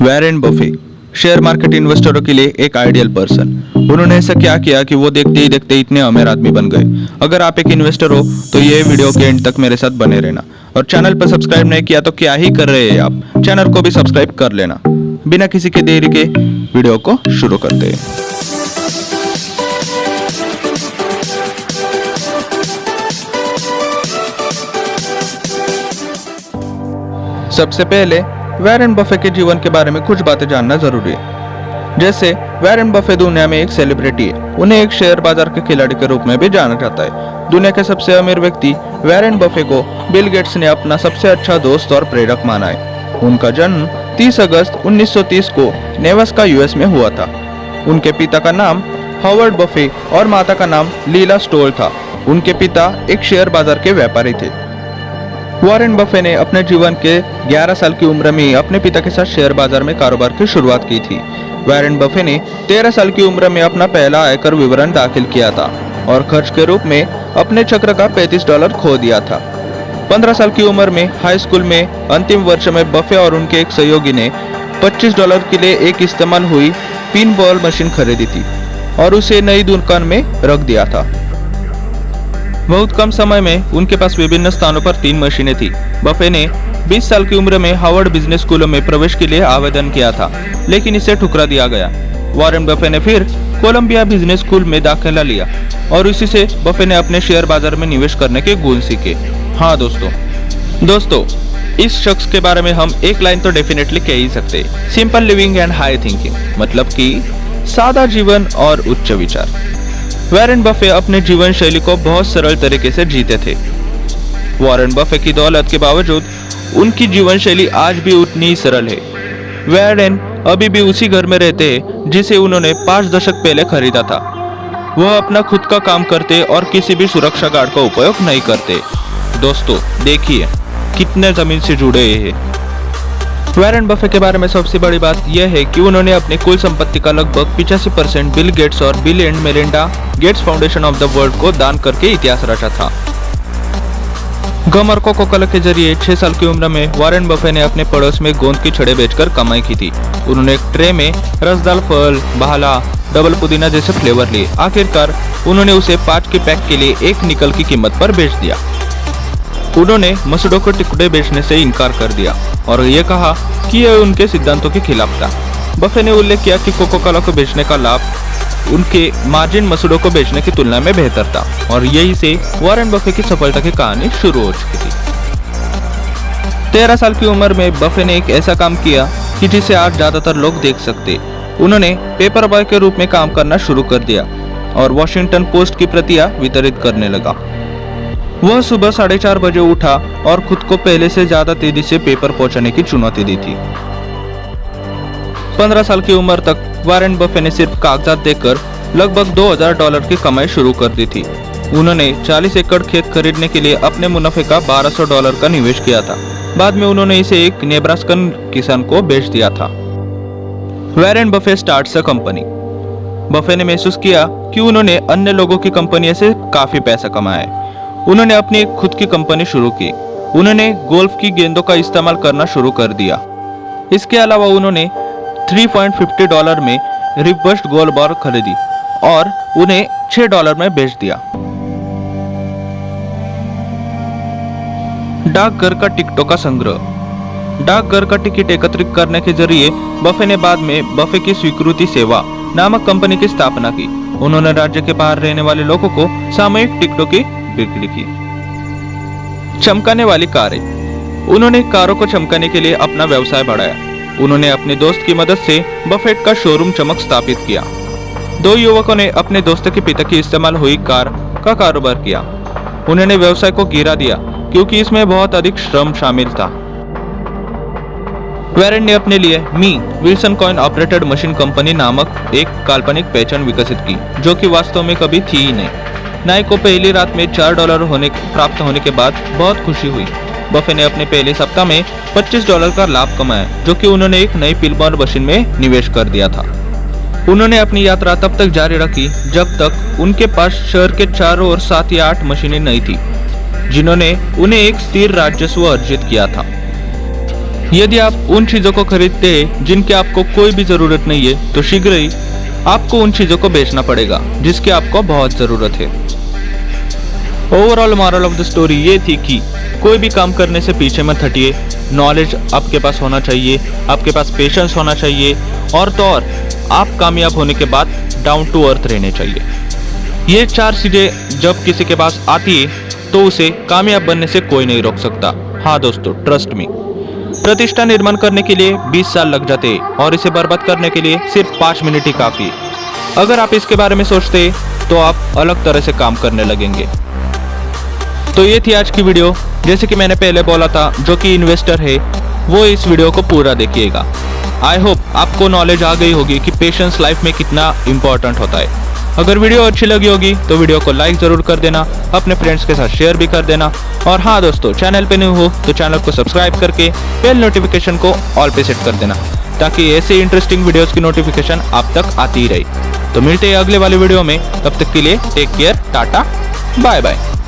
Warren Buffett share market इन्वेस्टरों के लिए एक आइडियल पर्सन। उन्होंने ऐसा क्या किया कि वो देखते ही देखते इतने अमीर आदमी बन गए। अगर आप एक इन्वेस्टर हो तो ये वीडियो के एंड तक मेरे साथ बने रहना, और चैनल पर सब्सक्राइब नहीं किया तो क्या ही कर रहे हैं आप, चैनल को भी सब्सक्राइब कर लेना। बिना किसी के देरी के वीडियो को शुरू करते हैं। सबसे पहले वॉरेन बफे के जीवन के बारे में कुछ बातें जानना जरूरी है। जैसे वॉरेन बफे दुनिया में एक सेलिब्रिटी है, उन्हें एक शेयर बाजार के खिलाड़ी के रूप में भी जाना जाता है। दुनिया के सबसे अमीर व्यक्ति वॉरेन बफे को बिल गेट्स ने अपना सबसे अच्छा दोस्त और प्रेरक माना है। उनका जन्म 30 अगस्त 1930 को नेवास्का यूएस में हुआ था। उनके पिता का नाम हॉवर्ड बफे और माता का नाम लीला स्टोल था। उनके पिता एक शेयर बाजार के व्यापारी थे। वॉरेन बफे ने अपने जीवन के 11 साल की उम्र में अपने पिता के साथ शेयर बाजार में कारोबार की शुरुआत की थी। वॉरेन बफे ने 13 साल की उम्र में अपना पहला आयकर विवरण दाखिल किया था और खर्च के रूप में अपने चक्र का $35 खो दिया था। 15 साल की उम्र में हाई स्कूल में अंतिम वर्ष में बफे और उनके एक सहयोगी ने $25 के लिए एक इस्तेमाल हुई पिन बॉल मशीन खरीदी थी और उसे नई दुकान में रख दिया था। बहुत कम समय में उनके पास विभिन्न स्थानों पर 3 मशीनें थी। बफे ने 20 साल की उम्र में हार्वर्ड बिजनेस स्कूल में प्रवेश के लिए आवेदन किया था, लेकिन इसे ठुकरा दिया गया। वॉरेन बफे ने फिर कोलंबिया बिजनेस स्कूल में दाखिला लिया और इसी से बफे ने अपने शेयर बाजार में निवेश करने के गुण सीखे। हाँ दोस्तों, इस शख्स के बारे में हम एक लाइन तो डेफिनेटली कह ही सकते, simple living and high thinking, मतलब कि सादा जीवन और उच्च विचार। वॉरेन बफे अपने जीवन शैली को बहुत सरल तरीके से जीते थे। वॉरेन बफे की दौलत के बावजूद उनकी जीवन शैली आज भी उतनी ही सरल है। वॉरेन अभी भी उसी घर में रहते हैं जिसे उन्होंने 5 दशक पहले खरीदा था। वह अपना खुद का काम करते और किसी भी सुरक्षा गार्ड का उपयोग नहीं करते। दोस्तों देखिए कितने जमीन से जुड़े हैं। वॉरेन बफे के बारे में सबसे बड़ी बात यह है कि उन्होंने अपनी कुल संपत्ति का लगभग 85% बिल गेट्स और bill and Melinda Gates foundation of the world को दान करके इतिहास रचा था। गम और कोको कोला के जरिए 6 साल की उम्र में वॉरेन बफे ने अपने पड़ोस में गोंद की छड़ें बेचकर कमाई की थी। उन्होंने एक ट्रे में रसदार फल, भाला, डबल पुदीना जैसे फ्लेवर लिए। आखिरकार उन्होंने उसे 5 के पैक के लिए 1 निकल की कीमत पर बेच दिया। उन्होंने मसूड़ों के टुकड़े बेचने से इनकार कर दिया और ये कहा कि यह उनके सिद्धांतों के खिलाफ था। बफे ने उल्लेख किया कि कोको कोला को बेचने का लाभ उनके मार्जिन मसूड़ों को बेचने की तुलना में बेहतर था, और यही से वॉरेन बफे की सफलता की कहानी शुरू हो चुकी थी। 13 साल की उम्र में बफे ने एक ऐसा काम किया कि जिसे आज ज्यादातर लोग देख सकते। उन्होंने पेपर बॉय के रूप में काम करना शुरू कर दिया और वॉशिंगटन पोस्ट की प्रतियां वितरित करने लगा। वह सुबह 4:30 बजे उठा और खुद को पहले से ज्यादा तेजी से पेपर पहुंचाने की चुनौती दी थी। 15 साल की उम्र तक वॉरेन बफे ने सिर्फ कागजात देकर लगभग $2000 की कमाई शुरू कर दी थी। उन्होंने 40 एकड़ खेत खरीदने के लिए अपने मुनाफे का $1200 का निवेश किया था। बाद में उन्होंने इसे एक नेब्रास्कन किसान को बेच दिया था। Warren Buffett starts a company. Buffett ने महसूस किया कि उन्होंने अन्य लोगों की कंपनी से काफी पैसा कमाया है। उन्होंने अपनी एक खुद की कंपनी शुरू की। उन्होंने गोल्फ की गेंदों का इस्तेमाल करना शुरू कर दिया। इसके अलावा उन्होंने $3.50 में रिवर्स्ड गोल्फ बॉल खरीदी और उन्हें $6 में बेच दिया। डाकघर का टिकटों का संग्रह। डाकघर का टिकट एकत्रित करने के जरिए बफे ने बाद में बफे की स्वीकृति सेवा नामक कंपनी की स्थापना की। उन्होंने राज्य के बाहर रहने वाले लोगों को सामयिक टिकटों की बिक्री की। चमकाने वाली कारें। उन्होंने कारों को चमकाने के लिए अपना व्यवसाय बढ़ाया। उन्होंने अपने दोस्त की मदद से बफेट का शोरूम चमक स्थापित किया। 2 युवकों ने अपने दोस्त के पिता की इस्तेमाल हुई कार का कारोबार किया। उन्होंने व्यवसाय को गिरा दिया क्योंकि इसमें बहुत अधिक श्रम शामिल था। वॉरेन ने अपने लिए मी Wilson coin operated machine company नामक एक काल्पनिक पहचान विकसित की, जो कि वास्तव में कभी थी ही नहीं। नाई को पहली रात में $4 प्राप्त होने के बाद बहुत खुशी हुई। बफे ने अपने पहले सप्ताह में $25 का लाभ कमाया, जो कि उन्होंने एक नई पिलबॉल मशीन में निवेश कर दिया था। उन्होंने अपनी यात्रा तब तक जारी रखी जब तक उनके पास शहर के चारों ओर 7 या 8 मशीनें नहीं थी, जिन्होंने उन्हें एक स्थिर राजस्व अर्जित किया था। यदि आप उन चीजों को खरीदते हैं जिनकी आपको कोई भी जरूरत नहीं है, तो शीघ्र ही आपको उन चीजों को बेचना पड़ेगा जिसकी आपको बहुत जरूरत है। Overall moral of the story ये थी कि कोई भी काम करने से पीछे मत हटिए। नॉलेज आपके पास होना चाहिए, आपके पास पेशेंस होना चाहिए, और तो और आप कामयाब होने के बाद डाउन टू अर्थ रहने चाहिए। ये 4 चीजें जब किसी के पास आती है तो उसे कामयाब बनने से कोई नहीं रोक सकता। हाँ दोस्तों, ट्रस्ट मी। प्रतिष्ठा निर्माण करने के लिए 20 साल लग जाते हैं और इसे बर्बाद करने के लिए सिर्फ 5 मिनट ही काफी है। अगर आप इसके बारे में सोचते हैं तो आप अलग तरह से काम करने लगेंगे। तो ये थी आज की वीडियो। जैसे कि मैंने पहले बोला था, जो कि इन्वेस्टर है वो इस वीडियो को पूरा देखिएगा। आई होप आपको नॉलेज आ गई होगी कि पेशेंस लाइफ में कितना इंपॉर्टेंट होता है। अगर वीडियो अच्छी लगी होगी तो वीडियो को लाइक जरूर कर देना, अपने फ्रेंड्स के साथ शेयर भी कर देना। और हाँ दोस्तों, चैनल पे न्यू हो तो चैनल को सब्सक्राइब करके बेल नोटिफिकेशन को ऑल पे सेट कर देना, ताकि ऐसे इंटरेस्टिंग वीडियोस की नोटिफिकेशन आप तक आती ही रहे। तो मिलते हैं अगले वाले वीडियो में, तब तक के लिए take care, tata, bye bye.